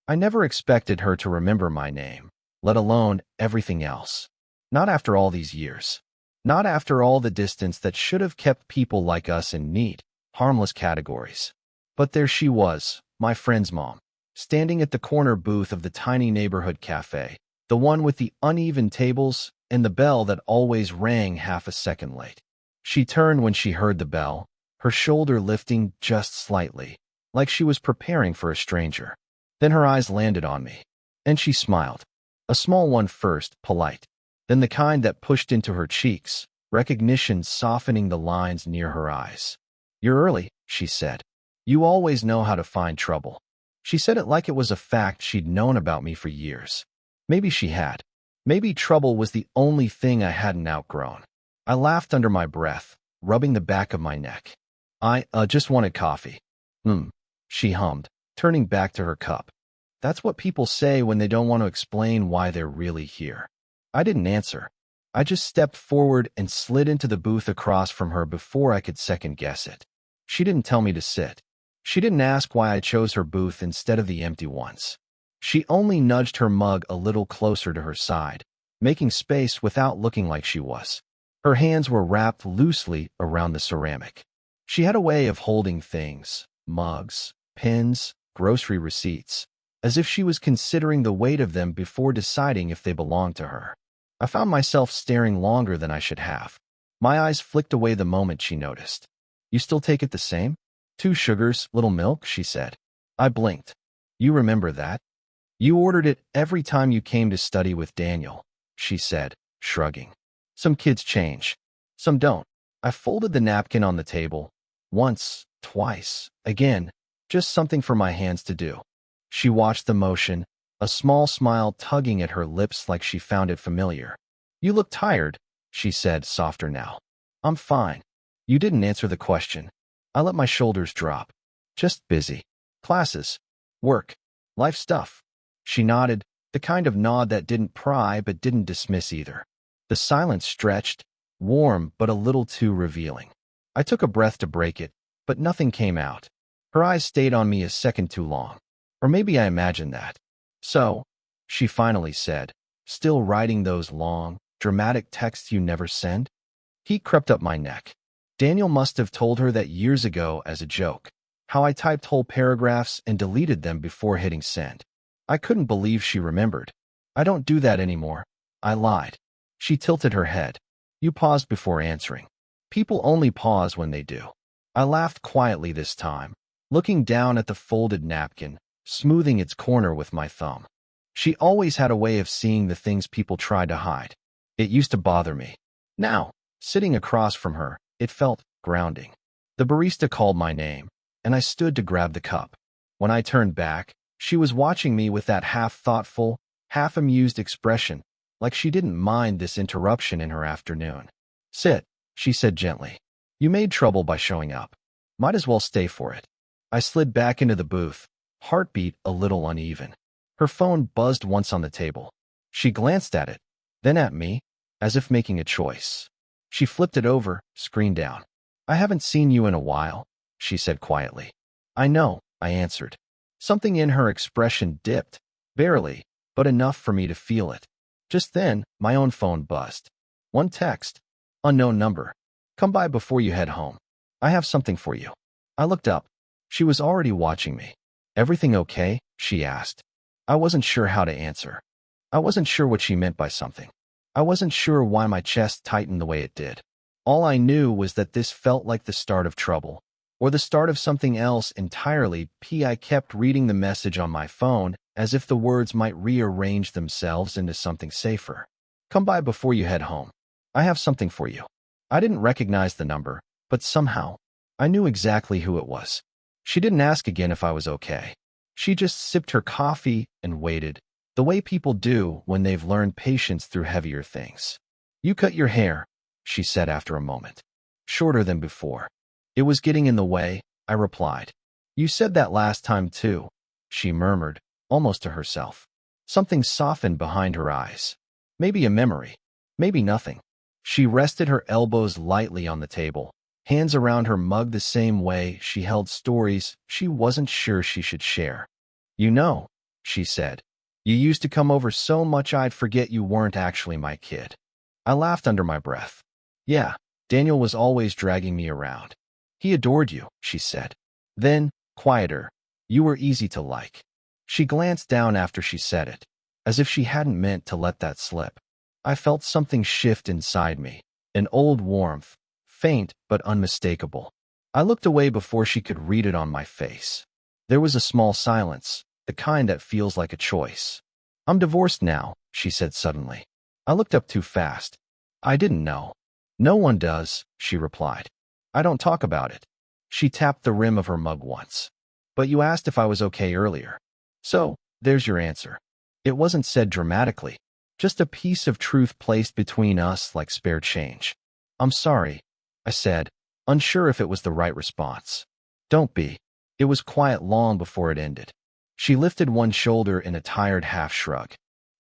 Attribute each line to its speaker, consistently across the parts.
Speaker 1: I never expected her to remember my name, let alone everything else. Not after all these years. Not after all the distance that should have kept people like us in neat, harmless categories. But there she was, my friend's mom, standing at the corner booth of the tiny neighborhood cafe, the one with the uneven tables and the bell that always rang half a second late. She turned when she heard the bell, her shoulder lifting just slightly, like she was preparing for a stranger. Then her eyes landed on me, and she smiled. A small one first, polite, then the kind that pushed into her cheeks, recognition softening the lines near her eyes. "You're early," she said. "You always know how to find trouble." She said it like it was a fact she'd known about me for years. Maybe she had. Maybe trouble was the only thing I hadn't outgrown. I laughed under my breath, rubbing the back of my neck. I just wanted coffee." She hummed, turning back to her cup. "That's what people say when they don't want to explain why they're really here." I didn't answer. I just stepped forward and slid into the booth across from her before I could second-guess it. She didn't tell me to sit. She didn't ask why I chose her booth instead of the empty ones. She only nudged her mug a little closer to her side, making space without looking like she was. Her hands were wrapped loosely around the ceramic. She had a way of holding things, mugs, pins, grocery receipts, as if she was considering the weight of them before deciding if they belonged to her. I found myself staring longer than I should have. My eyes flicked away the moment she noticed. "You still take it the same? 2 sugars, little milk," she said. I blinked. "You remember that? You ordered it every time you came to study with Daniel," she said, shrugging. "Some kids change. Some don't." I folded the napkin on the table. Once, twice, again, just something for my hands to do. She watched the motion, a small smile tugging at her lips like she found it familiar. "You look tired," she said, softer now. "I'm fine." "You didn't answer the question." I let my shoulders drop. "Just busy. Classes. Work. Life stuff." She nodded, the kind of nod that didn't pry but didn't dismiss either. The silence stretched, warm but a little too revealing. I took a breath to break it, but nothing came out. Her eyes stayed on me a second too long. Or maybe I imagined that. "So," she finally said, "still writing those long, dramatic texts you never send?" Heat crept up my neck. Daniel must have told her that years ago as a joke, how I typed whole paragraphs and deleted them before hitting send. I couldn't believe she remembered. "I don't do that anymore," I lied. She tilted her head. "You paused before answering. People only pause when they do." I laughed quietly this time, looking down at the folded napkin, smoothing its corner with my thumb. She always had a way of seeing the things people tried to hide. It used to bother me. Now, sitting across from her, it felt grounding. The barista called my name, and I stood to grab the cup. When I turned back, she was watching me with that half-thoughtful, half-amused expression, like she didn't mind this interruption in her afternoon. "Sit," she said gently. "You made trouble by showing up. Might as well stay for it." I slid back into the booth, heartbeat a little uneven. Her phone buzzed once on the table. She glanced at it, then at me, as if making a choice. She flipped it over, screen down. "I haven't seen you in a while," she said quietly. "I know," I answered. Something in her expression dipped, barely, but enough for me to feel it. Just then, my own phone buzzed. One text. "Unknown number. Come by before you head home. I have something for you." I looked up. She was already watching me. "Everything okay?" she asked. I wasn't sure how to answer. I wasn't sure what she meant by something. I wasn't sure why my chest tightened the way it did. All I knew was that this felt like the start of trouble, or the start of something else entirely. I kept reading the message on my phone as if the words might rearrange themselves into something safer. "Come by before you head home. I have something for you." I didn't recognize the number, but somehow, I knew exactly who it was. She didn't ask again if I was okay. She just sipped her coffee and waited, the way people do when they've learned patience through heavier things. "You cut your hair," she said after a moment. "Shorter than before." "It was getting in the way," I replied. "You said that last time too," she murmured, almost to herself. Something softened behind her eyes. Maybe a memory. Maybe nothing. She rested her elbows lightly on the table, hands around her mug the same way she held stories she wasn't sure she should share. "You know," she said. You used to come over so much I'd forget you weren't actually my kid. I laughed under my breath. Yeah, Daniel was always dragging me around. He adored you, she said. Then, quieter, you were easy to like. She glanced down after she said it, as if she hadn't meant to let that slip. I felt something shift inside me, an old warmth, faint but unmistakable. I looked away before she could read it on my face. There was a small silence, the kind that feels like a choice. I'm divorced now, she said suddenly. I looked up too fast. I didn't know. No one does, she replied. I don't talk about it. She tapped the rim of her mug once. But you asked if I was okay earlier. So, there's your answer. It wasn't said dramatically, just a piece of truth placed between us like spare change. I'm sorry, I said, unsure if it was the right response. Don't be. It was quiet long before it ended. She lifted one shoulder in a tired half shrug.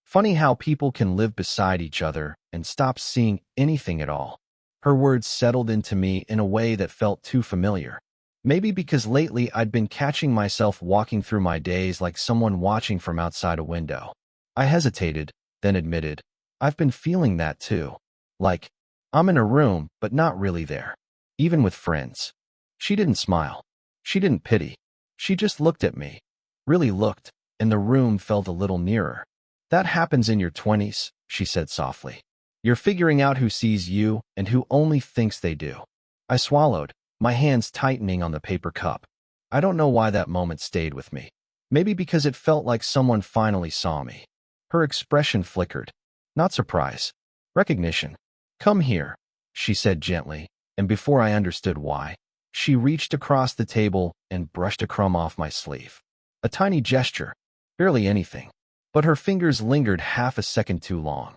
Speaker 1: Funny how people can live beside each other and stop seeing anything at all. Her words settled into me in a way that felt too familiar. Maybe because lately I'd been catching myself walking through my days like someone watching from outside a window. I hesitated, then admitted, I've been feeling that too. Like, I'm in a room, but not really there. Even with friends. She didn't smile. She didn't pity. She just looked at me. Really looked, and the room felt a little nearer. That happens in your 20s, she said softly. You're figuring out who sees you and who only thinks they do. I swallowed, my hands tightening on the paper cup. I don't know why that moment stayed with me. Maybe because it felt like someone finally saw me. Her expression flickered. Not surprise. Recognition. Come here, she said gently, and before I understood why, she reached across the table and brushed a crumb off my sleeve. A tiny gesture, barely anything, but her fingers lingered half a second too long.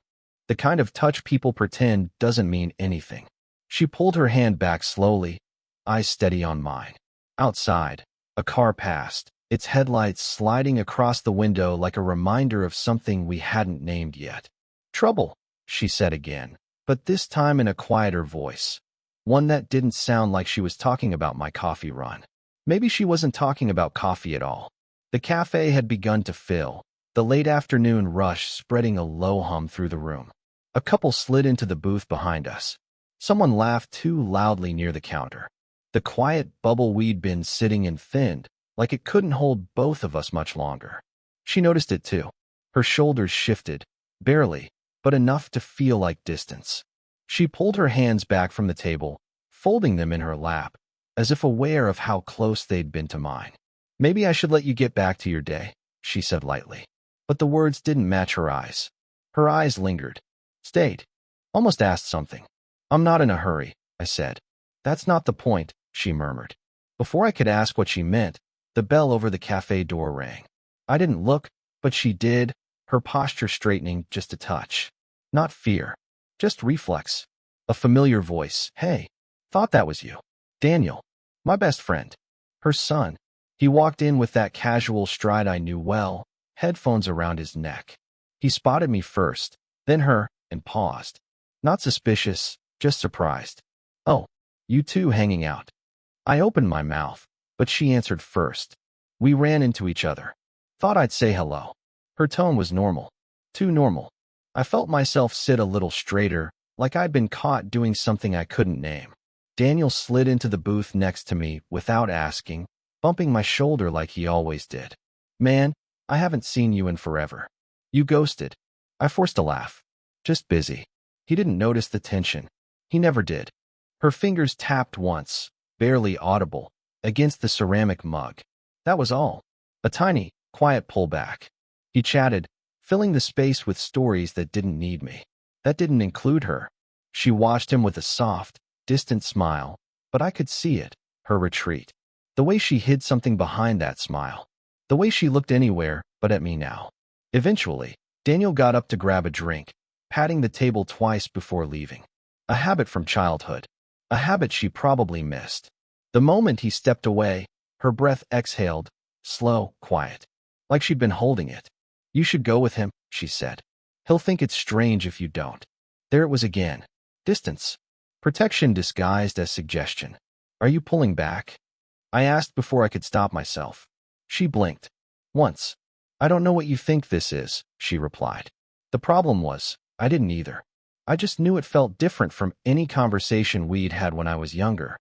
Speaker 1: The kind of touch people pretend doesn't mean anything. She pulled her hand back slowly, eyes steady on mine. Outside, a car passed, its headlights sliding across the window like a reminder of something we hadn't named yet. Trouble, she said again, but this time in a quieter voice. One that didn't sound like she was talking about my coffee run. Maybe she wasn't talking about coffee at all. The cafe had begun to fill, the late afternoon rush spreading a low hum through the room. A couple slid into the booth behind us. Someone laughed too loudly near the counter. The quiet bubble we'd been sitting in thinned, like it couldn't hold both of us much longer. She noticed it too. Her shoulders shifted, barely, but enough to feel like distance. She pulled her hands back from the table, folding them in her lap, as if aware of how close they'd been to mine. Maybe I should let you get back to your day, she said lightly. But the words didn't match her eyes. Her eyes lingered. Stayed. Almost asked something. I'm not in a hurry, I said. That's not the point, she murmured. Before I could ask what she meant, the bell over the cafe door rang. I didn't look, but she did, her posture straightening just a touch. Not fear. Just reflex. A familiar voice. Hey, thought that was you. Daniel. My best friend. Her son. He walked in with that casual stride I knew well, headphones around his neck. He spotted me first, then her, and paused. Not suspicious, just surprised. Oh, you two hanging out. I opened my mouth, but she answered first. We ran into each other. Thought I'd say hello. Her tone was normal. Too normal. I felt myself sit a little straighter, like I'd been caught doing something I couldn't name. Daniel slid into the booth next to me without asking, bumping my shoulder like he always did. Man, I haven't seen you in forever. You ghosted. I forced a laugh. Just busy. He didn't notice the tension. He never did. Her fingers tapped once, barely audible, against the ceramic mug. That was all. A tiny, quiet pullback. He chatted, filling the space with stories that didn't need me. That didn't include her. She watched him with a soft, distant smile, but I could see it, her retreat. The way she hid something behind that smile. The way she looked anywhere but at me now. Eventually, Daniel got up to grab a drink, patting the table twice before leaving. A habit from childhood. A habit she probably missed. The moment he stepped away, her breath exhaled, slow, quiet, like she'd been holding it. You should go with him, she said. He'll think it's strange if you don't. There it was again. Distance. Protection disguised as suggestion. Are you pulling back? I asked before I could stop myself. She blinked. Once. I don't know what you think this is, she replied. The problem was, I didn't either. I just knew it felt different from any conversation we'd had when I was younger.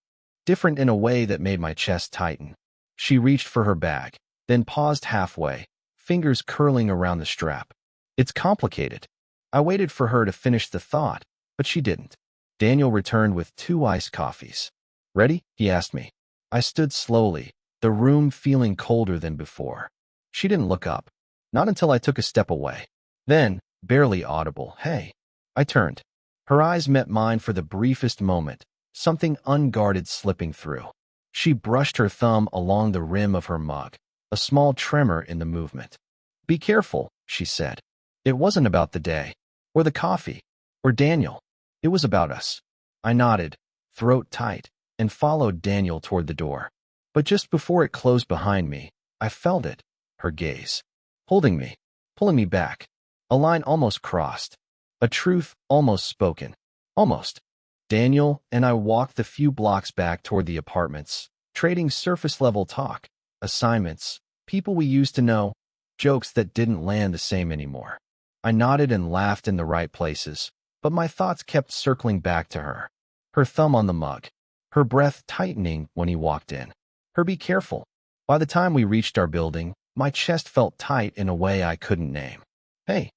Speaker 1: Different in a way that made my chest tighten. She reached for her bag, then paused halfway, fingers curling around the strap. It's complicated. I waited for her to finish the thought, but she didn't. Daniel returned with 2 iced coffees. Ready? He asked me. I stood slowly, the room feeling colder than before. She didn't look up. Not until I took a step away. Then, barely audible, hey. I turned. Her eyes met mine for the briefest moment, something unguarded slipping through. She brushed her thumb along the rim of her mug, a small tremor in the movement. Be careful, she said. It wasn't about the day, or the coffee, or Daniel. It was about us. I nodded, throat tight, and followed Daniel toward the door. But just before it closed behind me, I felt it, her gaze, holding me, pulling me back. A line almost crossed, a truth almost spoken. Almost. Daniel and I walked the few blocks back toward the apartments, trading surface-level talk, assignments, people we used to know, jokes that didn't land the same anymore. I nodded and laughed in the right places, but my thoughts kept circling back to her. Her thumb on the mug, her breath tightening when he walked in. Her be careful. By the time we reached our building, my chest felt tight in a way I couldn't name. Hey,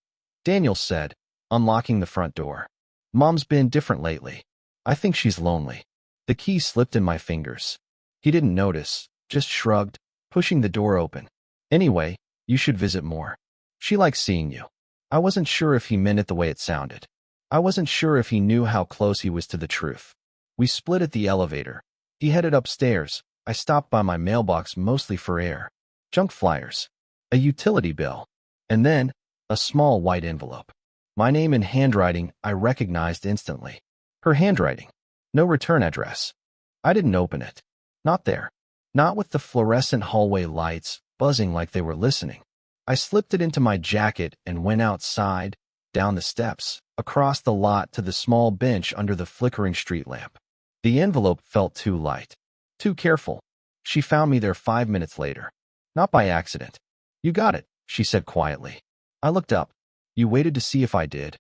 Speaker 1: Daniel said, unlocking the front door. Mom's been different lately. I think she's lonely. The key slipped in my fingers. He didn't notice, just shrugged, pushing the door open. Anyway, you should visit more. She likes seeing you. I wasn't sure if he meant it the way it sounded. I wasn't sure if he knew how close he was to the truth. We split at the elevator. He headed upstairs. I stopped by my mailbox mostly for air. Junk flyers. A utility bill. And then, a small white envelope. My name in handwriting I recognized instantly. Her handwriting. No return address. I didn't open it. Not there. Not with the fluorescent hallway lights buzzing like they were listening. I slipped it into my jacket and went outside, down the steps, across the lot to the small bench under the flickering street lamp. The envelope felt too light. Too careful. She found me there 5 minutes later. Not by accident. You got it, she said quietly. I looked up. You waited to see if I did.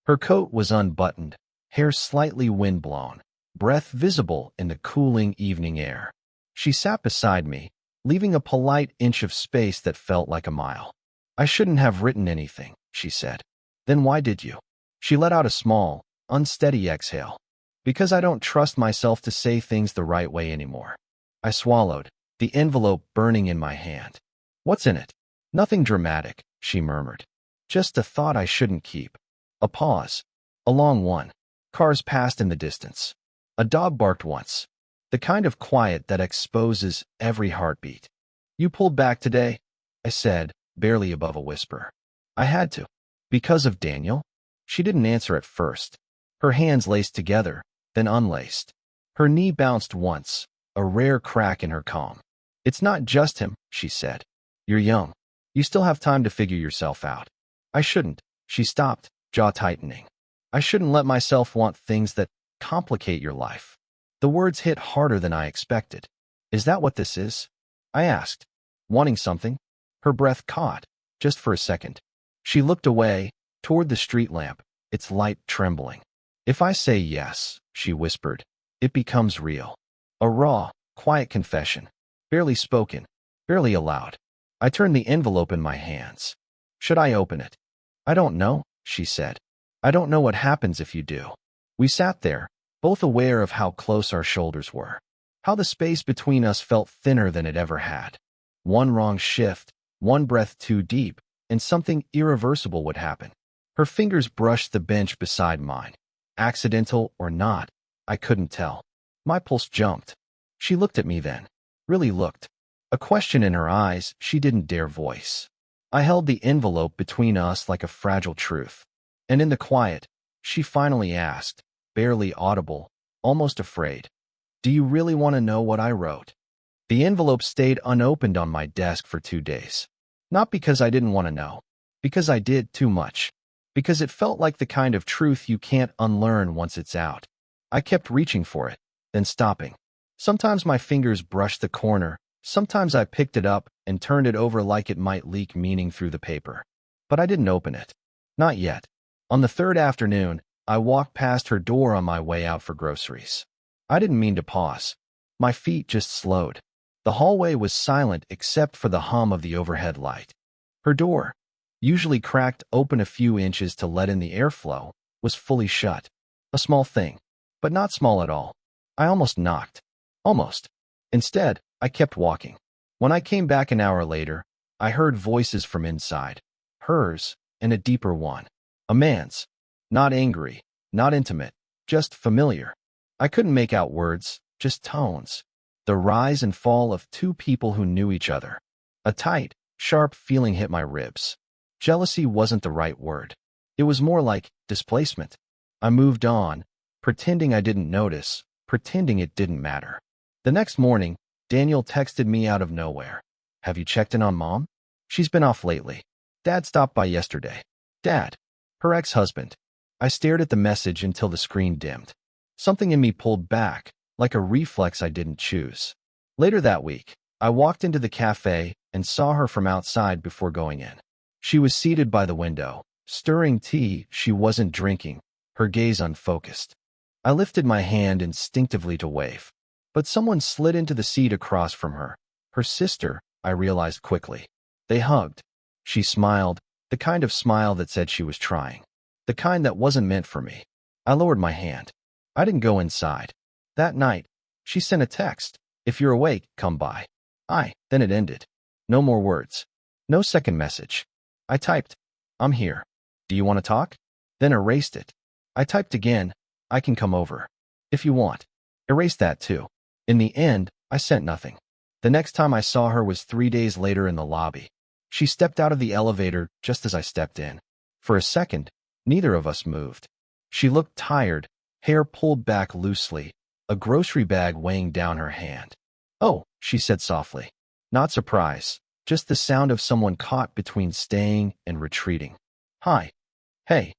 Speaker 1: Her coat was unbuttoned, hair slightly windblown, breath visible in the cooling evening air. She sat beside me, leaving a polite inch of space that felt like a mile. I shouldn't have written anything, she said. Then why did you? She let out a small, unsteady exhale. Because I don't trust myself to say things the right way anymore. I swallowed, the envelope burning in my hand. What's in it? Nothing dramatic, she murmured. Just a thought I shouldn't keep. A pause. A long one. Cars passed in the distance. A dog barked once. The kind of quiet that exposes every heartbeat. You pulled back today? I said, barely above a whisper. I had to. Because of Daniel? She didn't answer at first. Her hands laced together, then unlaced. Her knee bounced once, a rare crack in her calm. It's not just him, she said. You're young. You still have time to figure yourself out. I shouldn't. She stopped, jaw tightening. I shouldn't let myself want things that complicate your life. The words hit harder than I expected. Is that what this is? I asked, wanting something. Her breath caught, just for a second. She looked away, toward the street lamp, its light trembling. If I say yes, she whispered, it becomes real. A raw, quiet confession, barely spoken, barely aloud. I turned the envelope in my hands. Should I open it? I don't know, she said. I don't know what happens if you do. We sat there, both aware of how close our shoulders were, how the space between us felt thinner than it ever had. One wrong shift, one breath too deep, and something irreversible would happen. Her fingers brushed the bench beside mine. Accidental or not, I couldn't tell. My pulse jumped. She looked at me then. Really looked. A question in her eyes she didn't dare voice. I held the envelope between us like a fragile truth. And in the quiet, she finally asked, barely audible, almost afraid, do you really want to know what I wrote? The envelope stayed unopened on my desk for 2 days. Not because I didn't want to know. Because I did too much. Because it felt like the kind of truth you can't unlearn once it's out. I kept reaching for it, then stopping. Sometimes my fingers brushed the corner, Sometimes I picked it up and turned it over like it might leak meaning through the paper. But I didn't open it. Not yet. On the third afternoon, I walked past her door on my way out for groceries. I didn't mean to pause. My feet just slowed. The hallway was silent except for the hum of the overhead light. Her door, usually cracked open a few inches to let in the airflow, was fully shut. A small thing, but not small at all. I almost knocked. Almost. Instead, I kept walking. When I came back an hour later, I heard voices from inside. Hers, and a deeper one. A man's. Not angry, not intimate, just familiar. I couldn't make out words, just tones. The rise and fall of two people who knew each other. A tight, sharp feeling hit my ribs. Jealousy wasn't the right word. It was more like displacement. I moved on, pretending I didn't notice, pretending it didn't matter. The next morning, Daniel texted me out of nowhere. Have you checked in on Mom? She's been off lately. Dad stopped by yesterday. Dad. Her ex-husband. I stared at the message until the screen dimmed. Something in me pulled back, like a reflex I didn't choose. Later that week, I walked into the cafe and saw her from outside before going in. She was seated by the window, stirring tea she wasn't drinking, her gaze unfocused. I lifted my hand instinctively to wave, but someone slid into the seat across from her. Her sister, I realized quickly. They hugged. She smiled, the kind of smile that said she was trying. The kind that wasn't meant for me. I lowered my hand. I didn't go inside. That night, she sent a text. If you're awake, come by. Then it ended. No more words. No second message. I typed, I'm here. Do you want to talk? Then erased it. I typed again, I can come over. If you want. Erased that too. In the end, I sent nothing. The next time I saw her was 3 days later in the lobby. She stepped out of the elevator just as I stepped in. For a second, neither of us moved. She looked tired, hair pulled back loosely, a grocery bag weighing down her hand. Oh, she said softly. Not surprise, just the sound of someone caught between staying and retreating. Hi. Hey.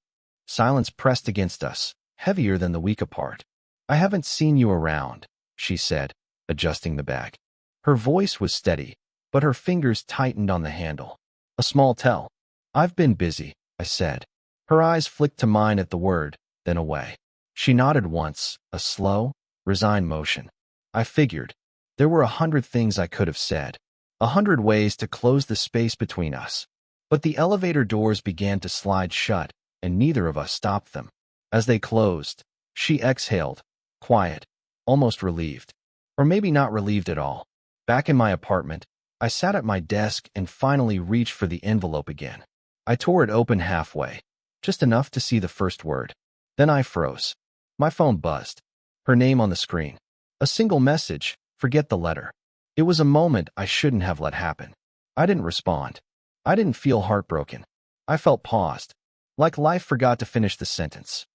Speaker 1: Silence pressed against us, heavier than the week apart. I haven't seen you around, she said, adjusting the bag. Her voice was steady, but her fingers tightened on the handle. A small tell. I've been busy, I said. Her eyes flicked to mine at the word, then away. She nodded once, a slow, resigned motion. I figured. There were 100 things I could have said. 100 ways to close the space between us. But the elevator doors began to slide shut, and neither of us stopped them. As they closed, she exhaled, quiet, almost relieved. Or maybe not relieved at all. Back in my apartment, I sat at my desk and finally reached for the envelope again. I tore it open halfway, just enough to see the first word. Then I froze. My phone buzzed. Her name on the screen. A single message, forget the letter. It was a moment I shouldn't have let happen. I didn't respond. I didn't feel heartbroken. I felt paused, like life forgot to finish the sentence.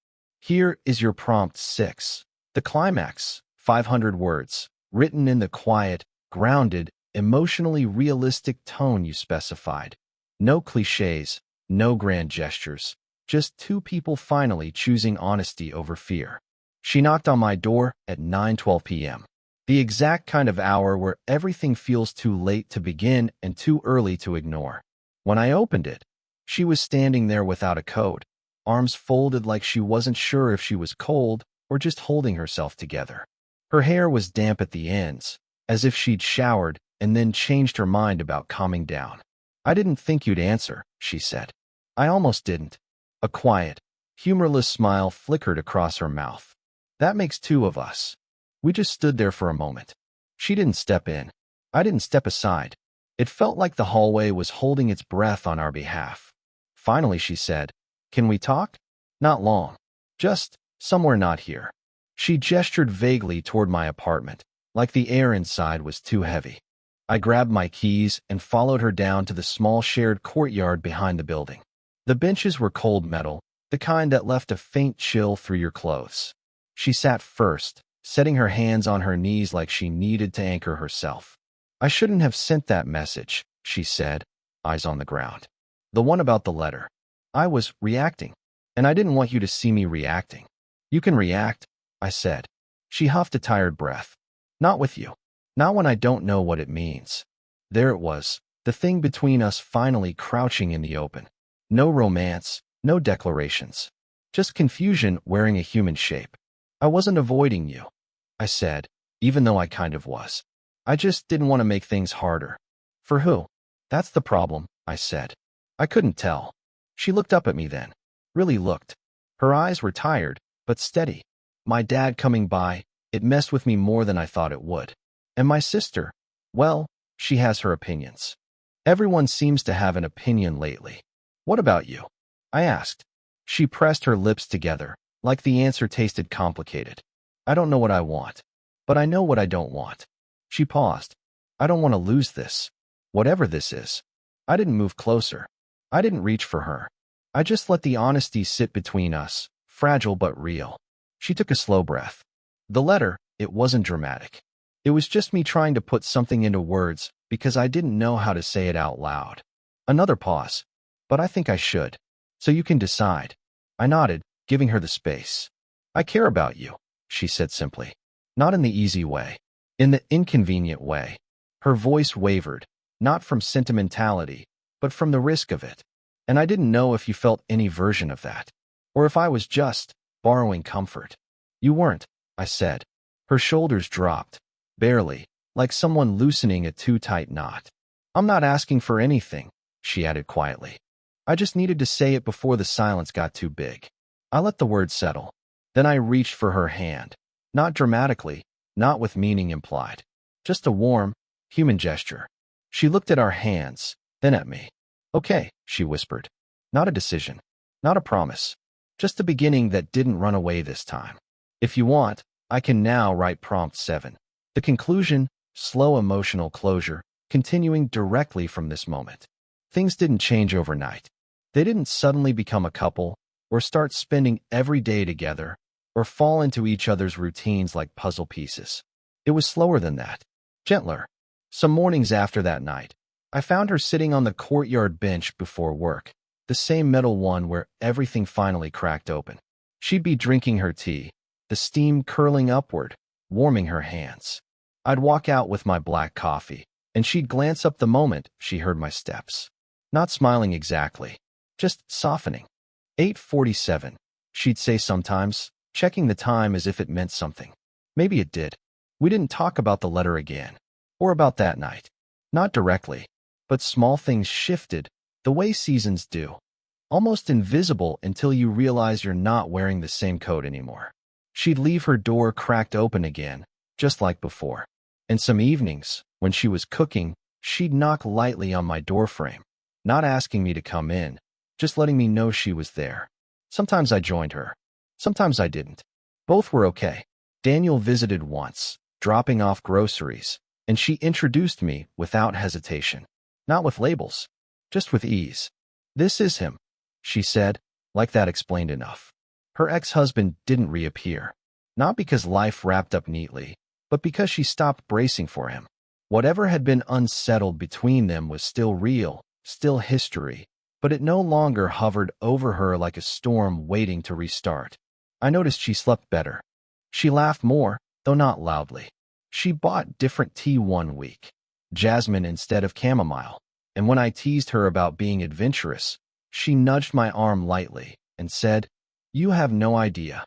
Speaker 1: Here is your prompt 6. The climax, 500 words, written in the quiet, grounded, emotionally realistic tone you specified. No cliches, no grand gestures, just two people finally choosing honesty over fear. She knocked on my door at 9:12 p.m. The exact kind of hour where everything feels too late to begin and too early to ignore. When I opened it, she was standing there without a coat, arms folded like she wasn't sure if she was cold or just holding herself together. Her hair was damp at the ends, as if she'd showered and then changed her mind about calming down. I didn't think you'd answer, she said. I almost didn't. A quiet, humorless smile flickered across her mouth. That makes two of us. We just stood there for a moment. She didn't step in. I didn't step aside. It felt like the hallway was holding its breath on our behalf. Finally, she said, Can we talk? Not long. Just somewhere not here. She gestured vaguely toward my apartment, like the air inside was too heavy. I grabbed my keys and followed her down to the small shared courtyard behind the building. The benches were cold metal, the kind that left a faint chill through your clothes. She sat first, setting her hands on her knees like she needed to anchor herself. I shouldn't have sent that message, she said, eyes on the ground. The one about the letter. I was reacting, and I didn't want you to see me reacting. You can react, I said. She huffed a tired breath. Not with you. Not when I don't know what it means. There it was, the thing between us finally crouching in the open. No romance, no declarations. Just confusion wearing a human shape. I wasn't avoiding you, I said, even though I kind of was. I just didn't want to make things harder. For who? That's the problem, I said. I couldn't tell. She looked up at me then. Really looked. Her eyes were tired, but steady. My dad coming by, it messed with me more than I thought it would. And my sister, well, she has her opinions. Everyone seems to have an opinion lately. What about you? I asked. She pressed her lips together, like the answer tasted complicated. I don't know what I want, but I know what I don't want. She paused. I don't want to lose this. Whatever this is. I didn't move closer. I didn't reach for her. I just let the honesty sit between us, fragile but real. She took a slow breath. The letter, it wasn't dramatic. It was just me trying to put something into words because I didn't know how to say it out loud. Another pause. But I think I should. So you can decide. I nodded, giving her the space. I care about you, she said simply. Not in the easy way. In the inconvenient way. Her voice wavered, not from sentimentality, but from the risk of it. And I didn't know if you felt any version of that, or if I was just borrowing comfort. You weren't, I said. Her shoulders dropped, barely, like someone loosening a too tight knot. I'm not asking for anything, she added quietly. I just needed to say it before the silence got too big. I let the words settle. Then I reached for her hand, not dramatically, not with meaning implied. Just a warm, human gesture. She looked at our hands, then at me. Okay, she whispered. Not a decision. Not a promise. Just a beginning that didn't run away this time. If you want, I can now write prompt 7. The conclusion, slow emotional closure, continuing directly from this moment. Things didn't change overnight. They didn't suddenly become a couple, or start spending every day together, or fall into each other's routines like puzzle pieces. It was slower than that. Gentler. Some mornings after that night, I found her sitting on the courtyard bench before work, the same metal one where everything finally cracked open. She'd be drinking her tea, the steam curling upward, warming her hands. I'd walk out with my black coffee, and she'd glance up the moment she heard my steps. Not smiling exactly, just softening. 8:47, she'd say sometimes, checking the time as if it meant something. Maybe it did. We didn't talk about the letter again, or about that night. Not directly, but small things shifted, the way seasons do. Almost invisible until you realize you're not wearing the same coat anymore. She'd leave her door cracked open again, just like before. And some evenings, when she was cooking, she'd knock lightly on my doorframe, not asking me to come in, just letting me know she was there. Sometimes I joined her. Sometimes I didn't. Both were okay. Daniel visited once, dropping off groceries, and she introduced me without hesitation. Not with labels, just with ease. This is him, she said, like that explained enough. Her ex-husband didn't reappear. Not because life wrapped up neatly, but because she stopped bracing for him. Whatever had been unsettled between them was still real, still history, but it no longer hovered over her like a storm waiting to restart. I noticed she slept better. She laughed more, though not loudly. She bought different tea one week, jasmine instead of chamomile, and when I teased her about being adventurous, she nudged my arm lightly and said, "You have no idea."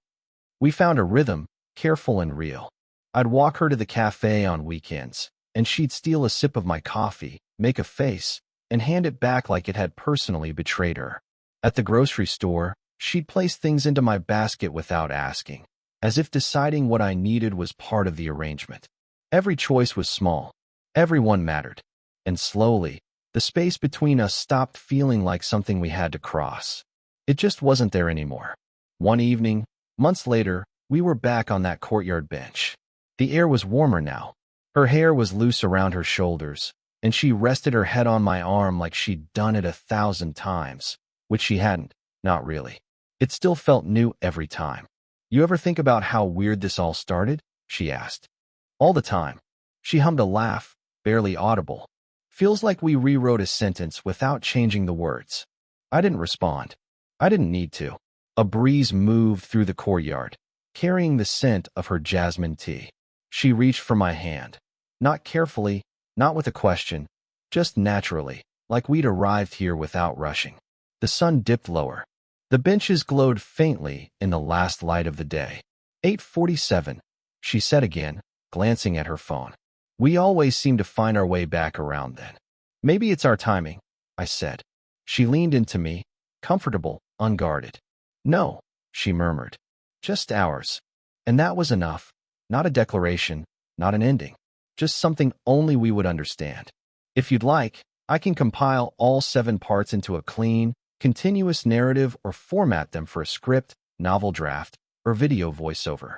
Speaker 1: We found a rhythm, careful and real. I'd walk her to the cafe on weekends, and she'd steal a sip of my coffee, make a face, and hand it back like it had personally betrayed her. At the grocery store, she'd place things into my basket without asking, as if deciding what I needed was part of the arrangement. Every choice was small. Every one mattered. And slowly, the space between us stopped feeling like something we had to cross. It just wasn't there anymore. One evening, months later, we were back on that courtyard bench. The air was warmer now. Her hair was loose around her shoulders, and she rested her head on my arm like she'd done it 1,000 times, which she hadn't, not really. It still felt new every time. You ever think about how weird this all started? She asked. All the time. She hummed a laugh, barely audible. Feels like we rewrote a sentence without changing the words. I didn't respond. I didn't need to. A breeze moved through the courtyard, carrying the scent of her jasmine tea. She reached for my hand. Not carefully, not with a question, just naturally, like we'd arrived here without rushing. The sun dipped lower. The benches glowed faintly in the last light of the day. 8:47, she said again, glancing at her phone. We always seem to find our way back around then. Maybe it's our timing, I said. She leaned into me, comfortable, unguarded. No, she murmured. Just ours. And that was enough. Not a declaration, not an ending. Just something only we would understand. If you'd like, I can compile all 7 parts into a clean, continuous narrative or format them for a script, novel draft, or video voiceover.